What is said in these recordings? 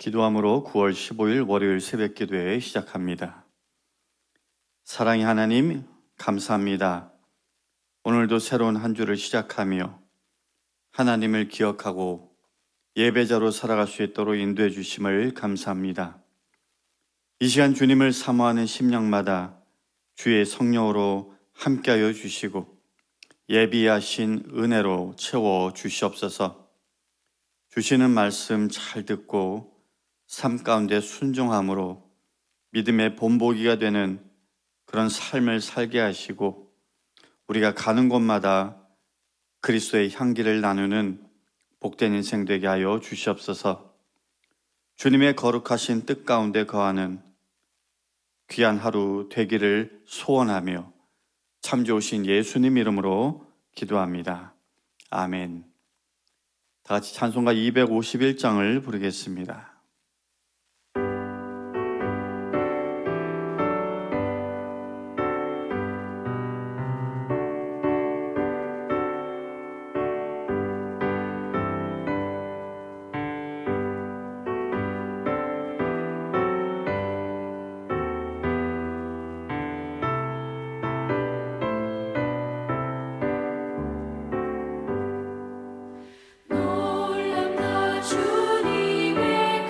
기도함으로 9월 15일 월요일 새벽 기도회 시작합니다. 사랑의 하나님, 감사합니다. 오늘도 새로운 한 주를 시작하며 하나님을 기억하고 예배자로 살아갈 수 있도록 인도해 주심을 감사합니다. 이 시간 주님을 사모하는 심령마다 주의 성령으로 함께하여 주시고 예비하신 은혜로 채워 주시옵소서. 주시는 말씀 잘 듣고 삶 가운데 순종함으로 믿음의 본보기가 되는 그런 삶을 살게 하시고 우리가 가는 곳마다 그리스도의 향기를 나누는 복된 인생 되게 하여 주시옵소서. 주님의 거룩하신 뜻 가운데 거하는 귀한 하루 되기를 소원하며 참 좋으신 예수님 이름으로 기도합니다. 아멘. 다 같이 찬송가 251장을 부르겠습니다. 놀랍다 주님의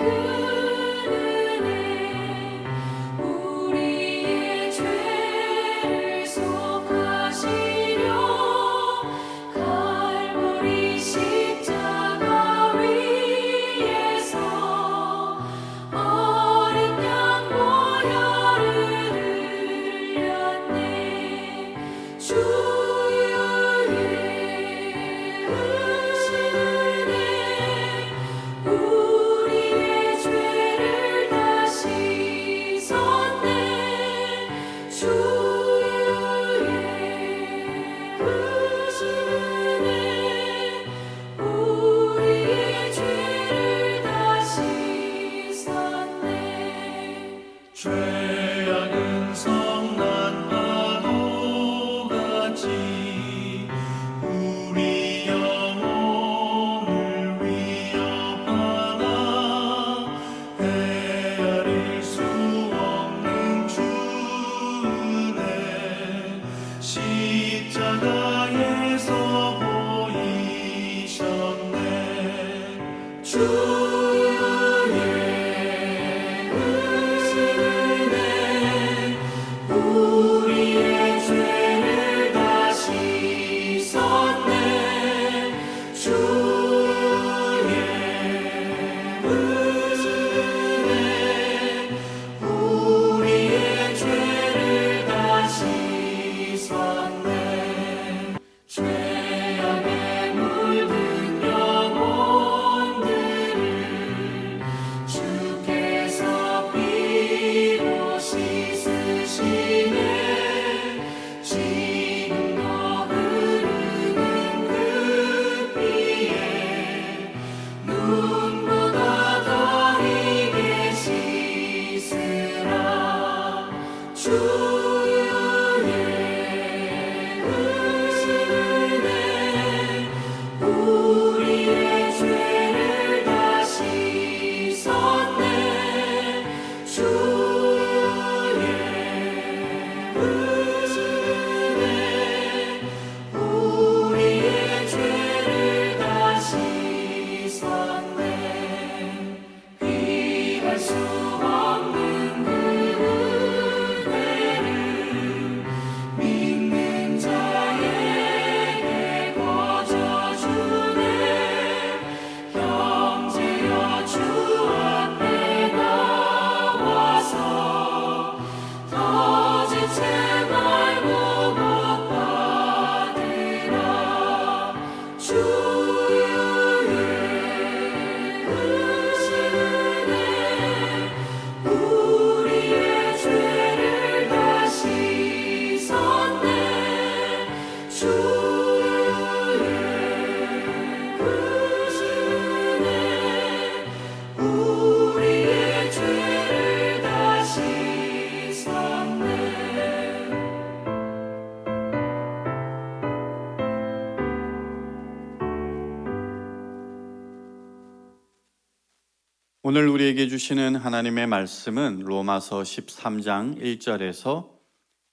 오늘 우리에게 주시는 하나님의 말씀은 로마서 13장 1절에서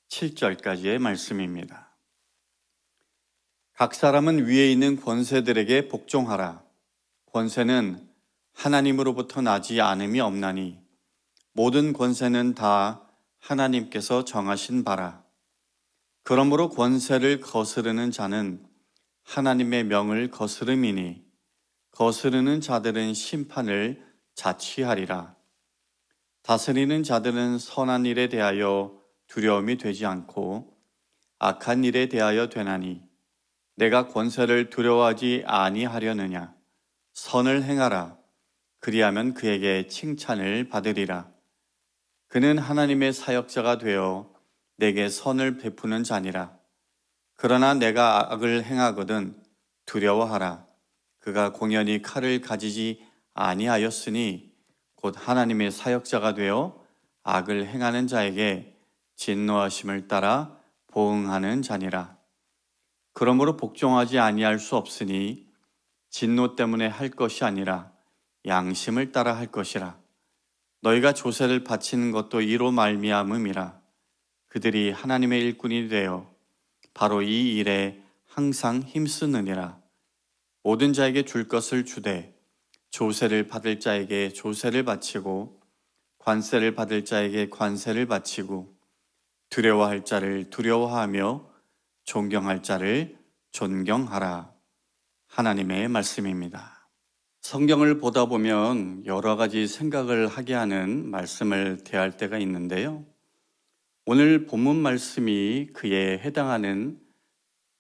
7절까지의 말씀입니다. 각 사람은 위에 있는 권세들에게 복종하라. 권세는 하나님으로부터 나지 않음이 없나니 모든 권세는 다 하나님께서 정하신 바라. 그러므로 권세를 거스르는 자는 하나님의 명을 거스름이니 거스르는 자들은 심판을 자취하리라. 다스리는 자들은 선한 일에 대하여 두려움이 되지 않고 악한 일에 대하여 되나니 내가 권세를 두려워하지 아니하려느냐. 선을 행하라. 그리하면 그에게 칭찬을 받으리라. 그는 하나님의 사역자가 되어 내게 선을 베푸는 자니라. 그러나 내가 악을 행하거든 두려워하라. 그가 공연히 칼을 가지지 아니하였으니 곧 하나님의 사역자가 되어 악을 행하는 자에게 진노하심을 따라 보응하는 자니라. 그러므로 복종하지 아니할 수 없으니 진노 때문에 할 것이 아니라 양심을 따라 할 것이라. 너희가 조세를 바치는 것도 이로 말미암음이라. 그들이 하나님의 일꾼이 되어 바로 이 일에 항상 힘쓰느니라. 모든 자에게 줄 것을 주되 조세를 받을 자에게 조세를 바치고 관세를 받을 자에게 관세를 바치고 두려워할 자를 두려워하며 존경할 자를 존경하라. 하나님의 말씀입니다. 성경을 보다 보면 여러 가지 생각을 하게 하는 말씀을 대할 때가 있는데요. 오늘 본문 말씀이 그에 해당하는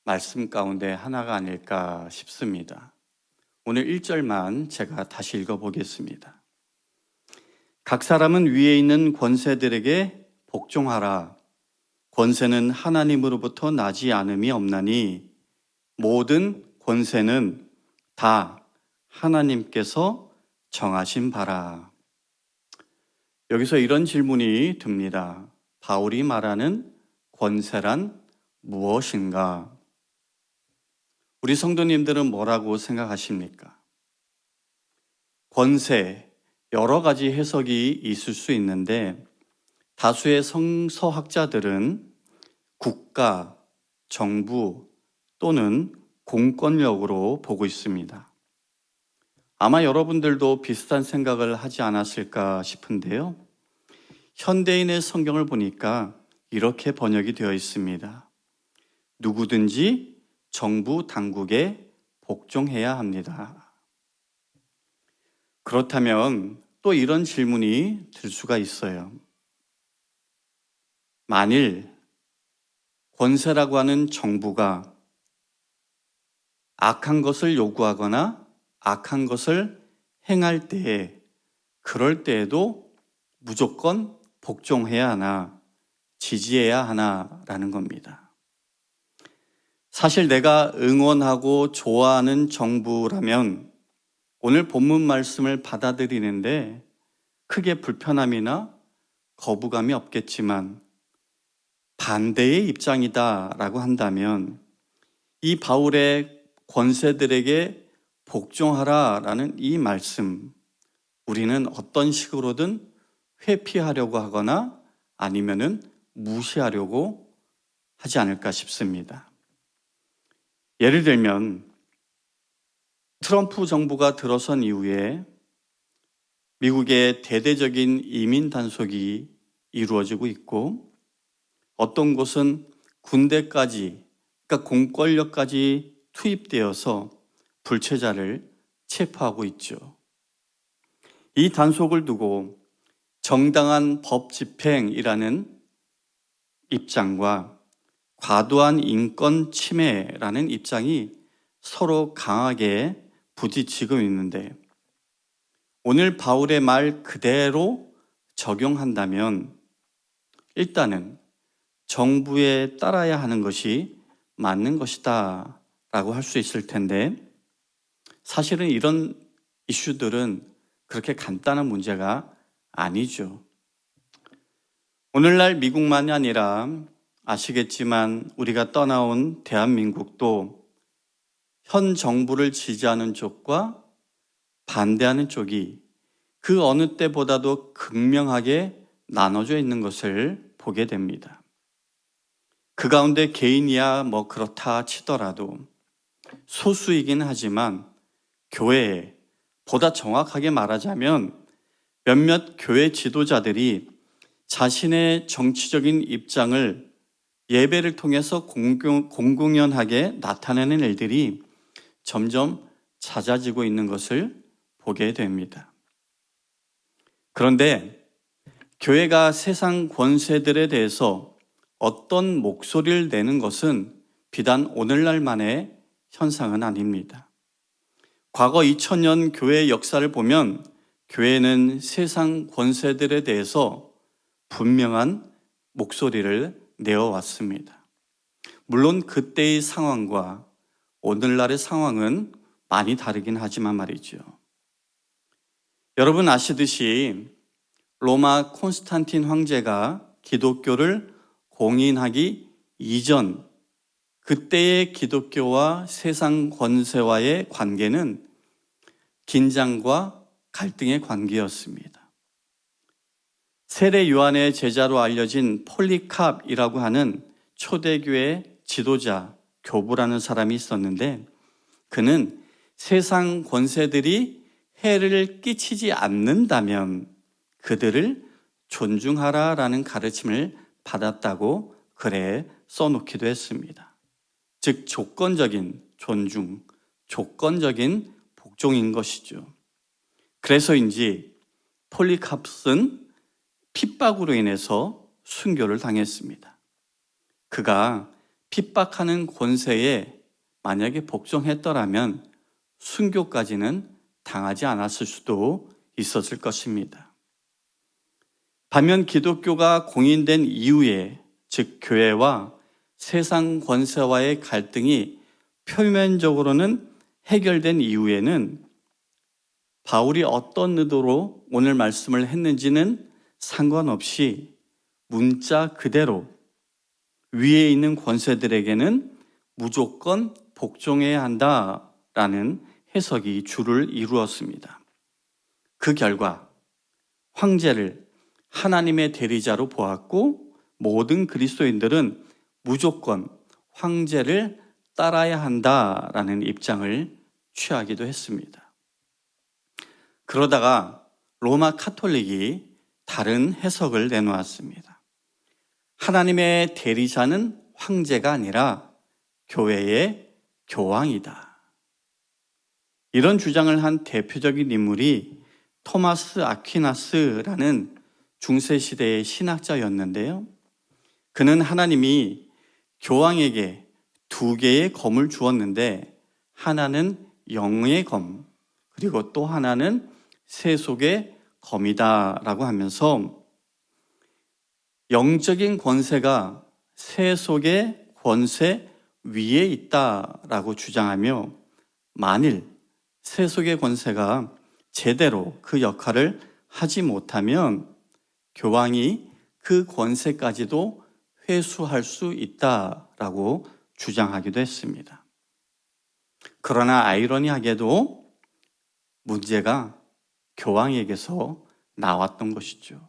말씀 가운데 하나가 아닐까 싶습니다. 오늘 1절만 제가 다시 읽어보겠습니다. 각 사람은 위에 있는 권세들에게 복종하라. 권세는 하나님으로부터 나지 않음이 없나니 모든 권세는 다 하나님께서 정하신 바라. 여기서 이런 질문이 듭니다. 바울이 말하는 권세란 무엇인가? 우리 성도님들은 뭐라고 생각하십니까? 권세, 여러 가지 해석이 있을 수 있는데 다수의 성서학자들은 국가, 정부 또는 공권력으로 보고 있습니다. 아마 여러분들도 비슷한 생각을 하지 않았을까 싶은데요. 현대인의 성경을 보니까 이렇게 번역이 되어 있습니다. 누구든지 정부 당국에 복종해야 합니다. 그렇다면 또 이런 질문이 들 수가 있어요. 만일 권세라고 하는 정부가 악한 것을 요구하거나 악한 것을 행할 때에 그럴 때에도 무조건 복종해야 하나 지지해야 하나라는 겁니다. 사실 내가 응원하고 좋아하는 정부라면 오늘 본문 말씀을 받아들이는데 크게 불편함이나 거부감이 없겠지만 반대의 입장이다라고 한다면 이 바울의 권세들에게 복종하라라는 이 말씀, 우리는 어떤 식으로든 회피하려고 하거나 아니면은 무시하려고 하지 않을까 싶습니다. 예를 들면 트럼프 정부가 들어선 이후에 미국의 대대적인 이민 단속이 이루어지고 있고 어떤 곳은 군대까지, 그러니까 공권력까지 투입되어서 불체자를 체포하고 있죠. 이 단속을 두고 정당한 법 집행이라는 입장과 과도한 인권 침해라는 입장이 서로 강하게 부딪히고 있는데 오늘 바울의 말 그대로 적용한다면 일단은 정부에 따라야 하는 것이 맞는 것이다 라고 할 수 있을 텐데 사실은 이런 이슈들은 그렇게 간단한 문제가 아니죠. 오늘날 미국만이 아니라 아시겠지만 우리가 떠나온 대한민국도 현 정부를 지지하는 쪽과 반대하는 쪽이 그 어느 때보다도 극명하게 나눠져 있는 것을 보게 됩니다. 그 가운데 개인이야 그렇다 치더라도 소수이긴 하지만 교회에, 보다 정확하게 말하자면 몇몇 교회 지도자들이 자신의 정치적인 입장을 예배를 통해서 공공연하게 나타내는 일들이 점점 잦아지고 있는 것을 보게 됩니다. 그런데 교회가 세상 권세들에 대해서 어떤 목소리를 내는 것은 비단 오늘날만의 현상은 아닙니다. 과거 2000년 교회의 역사를 보면 교회는 세상 권세들에 대해서 분명한 목소리를 내어왔습니다. 물론 그때의 상황과 오늘날의 상황은 많이 다르긴 하지만 말이죠. 여러분 아시듯이 로마 콘스탄틴 황제가 기독교를 공인하기 이전 그때의 기독교와 세상 권세와의 관계는 긴장과 갈등의 관계였습니다. 세례 요한의 제자로 알려진 폴리캅이라고 하는 초대교회 지도자, 교부라는 사람이 있었는데 그는 세상 권세들이 해를 끼치지 않는다면 그들을 존중하라라는 가르침을 받았다고 글에 써놓기도 했습니다. 즉 조건적인 존중, 조건적인 복종인 것이죠. 그래서인지 폴리캅은 핍박으로 인해서 순교를 당했습니다. 그가 핍박하는 권세에 만약에 복종했더라면 순교까지는 당하지 않았을 수도 있었을 것입니다. 반면 기독교가 공인된 이후에, 즉 교회와 세상 권세와의 갈등이 표면적으로는 해결된 이후에는 바울이 어떤 의도로 오늘 말씀을 했는지는 상관없이 문자 그대로 위에 있는 권세들에게는 무조건 복종해야 한다라는 해석이 주를 이루었습니다. 그 결과 황제를 하나님의 대리자로 보았고 모든 그리스도인들은 무조건 황제를 따라야 한다라는 입장을 취하기도 했습니다. 그러다가 로마 카톨릭이 다른 해석을 내놓았습니다. 하나님의 대리자는 황제가 아니라 교회의 교황이다. 이런 주장을 한 대표적인 인물이 토마스 아퀴나스라는 중세시대의 신학자였는데요. 그는 하나님이 교황에게 두 개의 검을 주었는데 하나는 영의 검, 그리고 또 하나는 세속의 검이다라고 하면서 영적인 권세가 세속의 권세 위에 있다라고 주장하며 만일 세속의 권세가 제대로 그 역할을 하지 못하면 교황이 그 권세까지도 회수할 수 있다라고 주장하기도 했습니다. 그러나 아이러니하게도 문제가 교황에게서 나왔던 것이죠.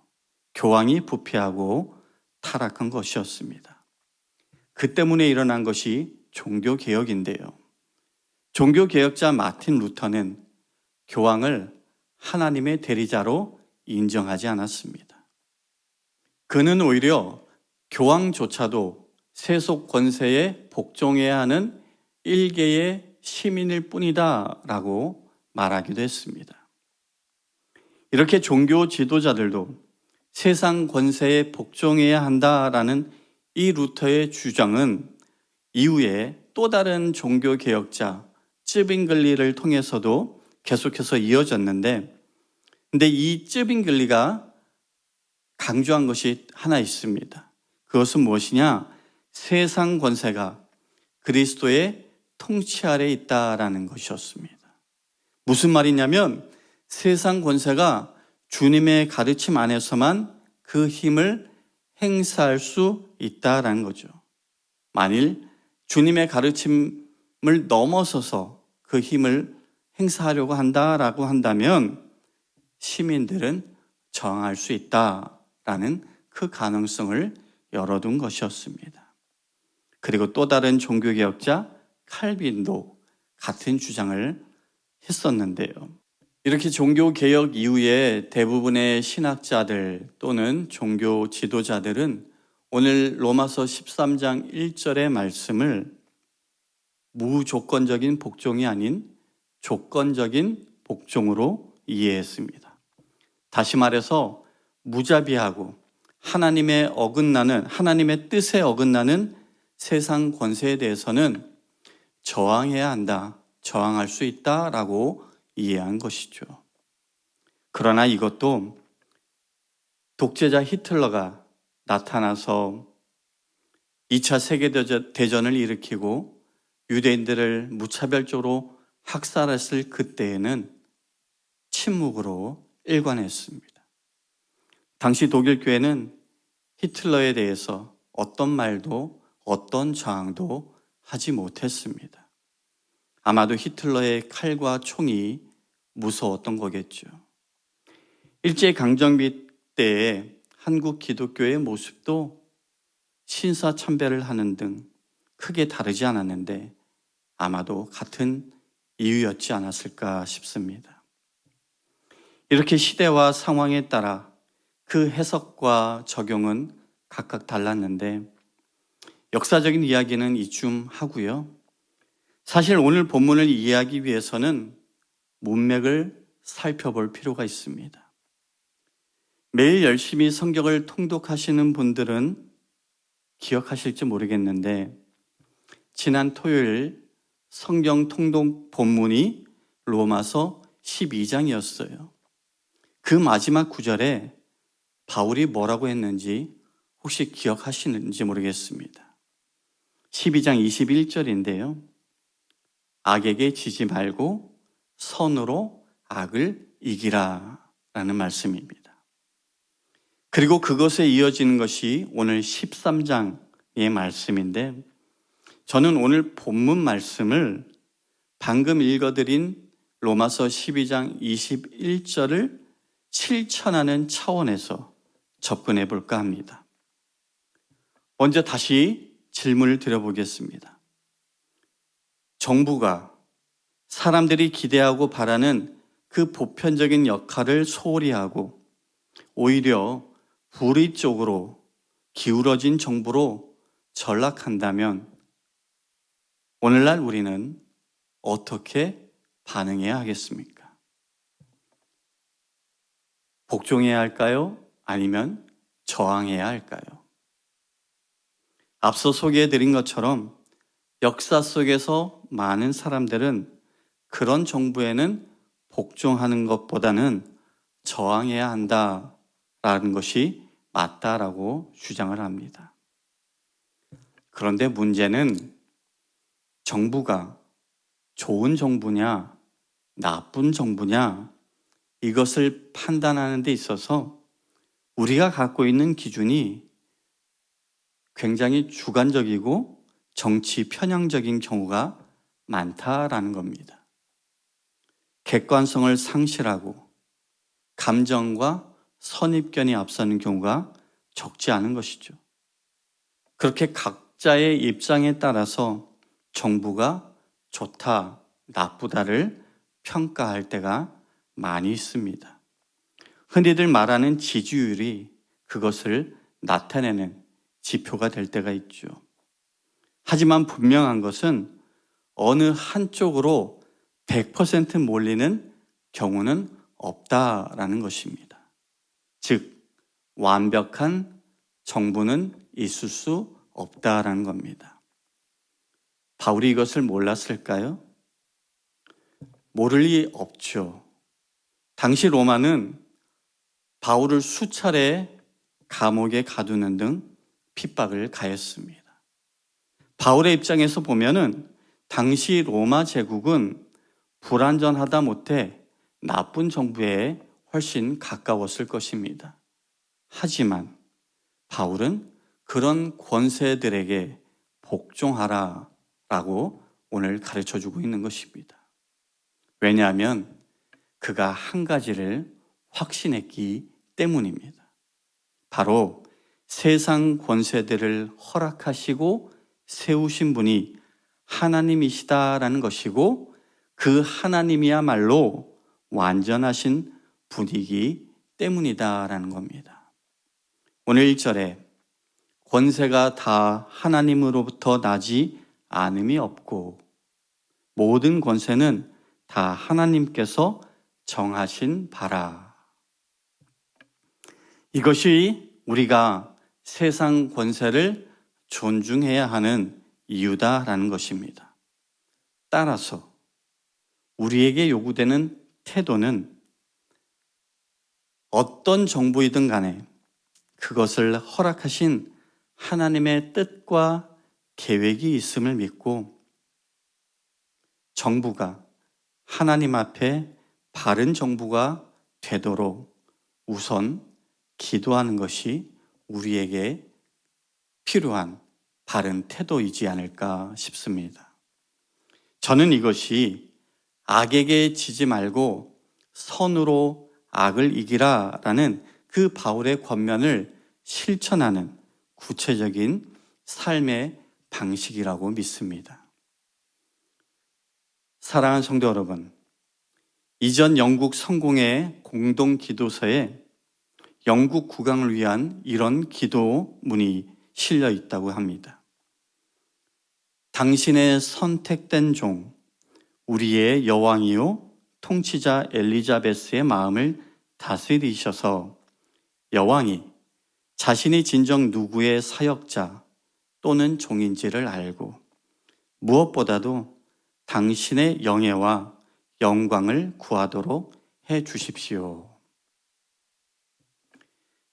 교황이 부패하고 타락한 것이었습니다. 그 때문에 일어난 것이 종교개혁인데요. 종교개혁자 마틴 루터는 교황을 하나님의 대리자로 인정하지 않았습니다. 그는 오히려 교황조차도 세속 권세에 복종해야 하는 일개의 시민일 뿐이다 라고 말하기도 했습니다. 이렇게 종교 지도자들도 세상 권세에 복종해야 한다라는 이 루터의 주장은 이후에 또 다른 종교개혁자 쯔빙글리를 통해서도 계속해서 이어졌는데, 근데 이 쯔빙글리가 강조한 것이 하나 있습니다. 그것은 무엇이냐? 세상 권세가 그리스도의 통치 아래에 있다라는 것이었습니다. 무슨 말이냐면 세상 권세가 주님의 가르침 안에서만 그 힘을 행사할 수 있다라는 거죠. 만일 주님의 가르침을 넘어서서 그 힘을 행사하려고 한다라고 한다면 시민들은 저항할 수 있다라는 그 가능성을 열어둔 것이었습니다. 그리고 또 다른 종교개혁자 칼빈도 같은 주장을 했었는데요. 이렇게 종교개혁 이후에 대부분의 신학자들 또는 종교 지도자들은 오늘 로마서 13장 1절의 말씀을 무조건적인 복종이 아닌 조건적인 복종으로 이해했습니다. 다시 말해서 무자비하고 하나님의 뜻에 어긋나는 세상 권세에 대해서는 저항해야 한다, 저항할 수 있다라고 이해한 것이죠. 그러나 이것도 독재자 히틀러가 나타나서 2차 세계대전을 일으키고 유대인들을 무차별적으로 학살했을 그때에는 침묵으로 일관했습니다. 당시 독일 교회는 히틀러에 대해서 어떤 말도 어떤 저항도 하지 못했습니다. 아마도 히틀러의 칼과 총이 무서웠던 거겠죠. 일제강점기 때의 한국 기독교의 모습도 신사참배를 하는 등 크게 다르지 않았는데 아마도 같은 이유였지 않았을까 싶습니다. 이렇게 시대와 상황에 따라 그 해석과 적용은 각각 달랐는데 역사적인 이야기는 이쯤 하고요. 사실 오늘 본문을 이해하기 위해서는 문맥을 살펴볼 필요가 있습니다. 매일 열심히 성경을 통독하시는 분들은 기억하실지 모르겠는데 지난 토요일 성경 통독 본문이 로마서 12장이었어요. 그 마지막 구절에 바울이 뭐라고 했는지 혹시 기억하시는지 모르겠습니다. 12장 21절인데요. 악에게 지지 말고 선으로 악을 이기라 라는 말씀입니다. 그리고 그것에 이어지는 것이 오늘 13장의 말씀인데 저는 오늘 본문 말씀을 방금 읽어드린 로마서 12장 21절을 실천하는 차원에서 접근해 볼까 합니다. 먼저 다시 질문을 드려보겠습니다. 정부가 사람들이 기대하고 바라는 그 보편적인 역할을 소홀히 하고 오히려 불의 쪽으로 기울어진 정부로 전락한다면 오늘날 우리는 어떻게 반응해야 하겠습니까? 복종해야 할까요? 아니면 저항해야 할까요? 앞서 소개해드린 것처럼 역사 속에서 많은 사람들은 그런 정부에는 복종하는 것보다는 저항해야 한다라는 것이 맞다라고 주장을 합니다. 그런데 문제는 정부가 좋은 정부냐, 나쁜 정부냐, 이것을 판단하는 데 있어서 우리가 갖고 있는 기준이 굉장히 주관적이고 정치 편향적인 경우가 많다라는 겁니다. 객관성을 상실하고 감정과 선입견이 앞서는 경우가 적지 않은 것이죠. 그렇게 각자의 입장에 따라서 정부가 좋다, 나쁘다를 평가할 때가 많이 있습니다. 흔히들 말하는 지지율이 그것을 나타내는 지표가 될 때가 있죠. 하지만 분명한 것은 어느 한쪽으로 100% 몰리는 경우는 없다라는 것입니다. 즉, 완벽한 정부는 있을 수 없다라는 겁니다. 바울이 이것을 몰랐을까요? 모를 리 없죠. 당시 로마는 바울을 수차례 감옥에 가두는 등 핍박을 가했습니다. 바울의 입장에서 보면은 당시 로마 제국은 불완전하다 못해 나쁜 정부에 훨씬 가까웠을 것입니다. 하지만 바울은 그런 권세들에게 복종하라라고 오늘 가르쳐주고 있는 것입니다. 왜냐하면 그가 한 가지를 확신했기 때문입니다. 바로 세상 권세들을 허락하시고 세우신 분이 하나님이시다라는 것이고, 그 하나님이야말로 완전하신 분이기 때문이다라는 겁니다. 오늘 1절에 권세가 다 하나님으로부터 나지 않음이 없고 모든 권세는 다 하나님께서 정하신 바라. 이것이 우리가 세상 권세를 존중해야 하는 이유다라는 것입니다. 따라서 우리에게 요구되는 태도는 어떤 정부이든 간에 그것을 허락하신 하나님의 뜻과 계획이 있음을 믿고, 정부가 하나님 앞에 바른 정부가 되도록 우선 기도하는 것이 우리에게 필요한 바른 태도이지 않을까 싶습니다. 저는 이것이 악에게 지지 말고 선으로 악을 이기라라는 그 바울의 권면을 실천하는 구체적인 삶의 방식이라고 믿습니다. 사랑하는 성도 여러분, 이전 영국 성공의 공동 기도서에 영국 국왕을 위한 이런 기도문이 실려 있다고 합니다. 당신의 선택된 종, 우리의 여왕이요 통치자 엘리자베스의 마음을 다스리셔서 여왕이 자신이 진정 누구의 사역자 또는 종인지를 알고 무엇보다도 당신의 영예와 영광을 구하도록 해 주십시오.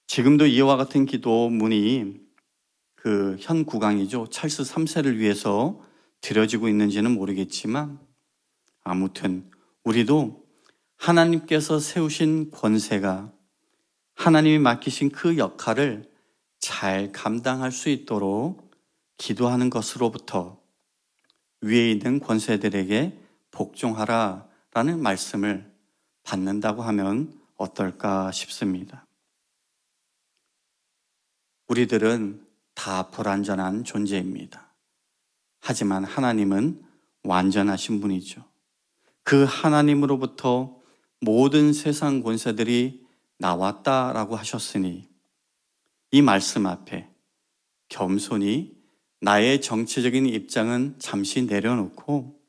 지금도 이와 같은 기도문이 그 현 국왕이죠, 찰스 3세를 위해서 드려지고 있는지는 모르겠지만, 아무튼 우리도 하나님께서 세우신 권세가 하나님이 맡기신 그 역할을 잘 감당할 수 있도록 기도하는 것으로부터 위에 있는 권세들에게 복종하라라는 말씀을 받는다고 하면 어떨까 싶습니다. 우리들은 다 불완전한 존재입니다. 하지만 하나님은 완전하신 분이죠. 그 하나님으로부터 모든 세상 권세들이 나왔다라고 하셨으니 이 말씀 앞에 겸손히 나의 정치적인 입장은 잠시 내려놓고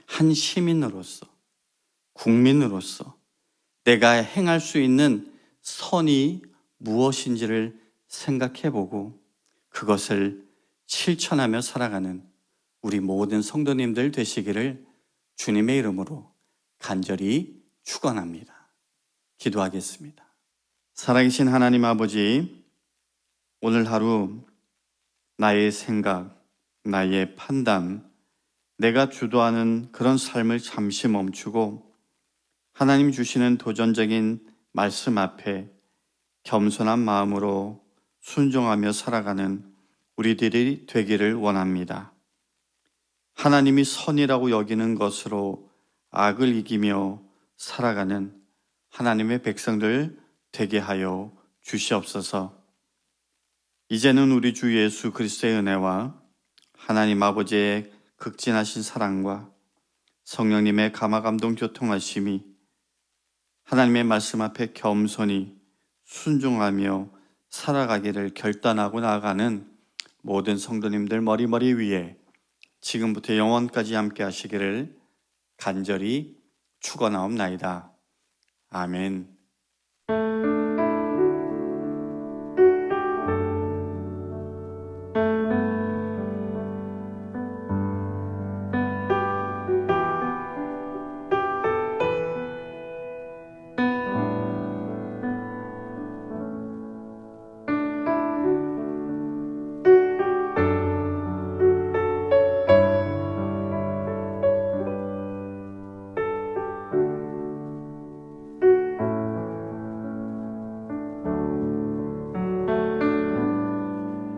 한 시민으로서, 국민으로서 내가 행할 수 있는 선이 무엇인지를 생각해보고 그것을 실천하며 살아가는 우리 모든 성도님들 되시기를 주님의 이름으로 간절히 축원합니다. 기도하겠습니다. 살아계신 하나님 아버지, 오늘 하루 나의 생각, 나의 판단, 내가 주도하는 그런 삶을 잠시 멈추고 하나님 주시는 도전적인 말씀 앞에 겸손한 마음으로 순종하며 살아가는 우리들이 되기를 원합니다. 하나님이 선이라고 여기는 것으로 악을 이기며 살아가는 하나님의 백성들 되게 하여 주시옵소서. 이제는 우리 주 예수 그리스도의 은혜와 하나님 아버지의 극진하신 사랑과 성령님의 감화감동 교통하심이 하나님의 말씀 앞에 겸손히 순종하며 살아가기를 결단하고 나아가는 모든 성도님들 머리 위에 지금부터 영원까지 함께 하시기를 간절히 축원하옵나이다. 아멘.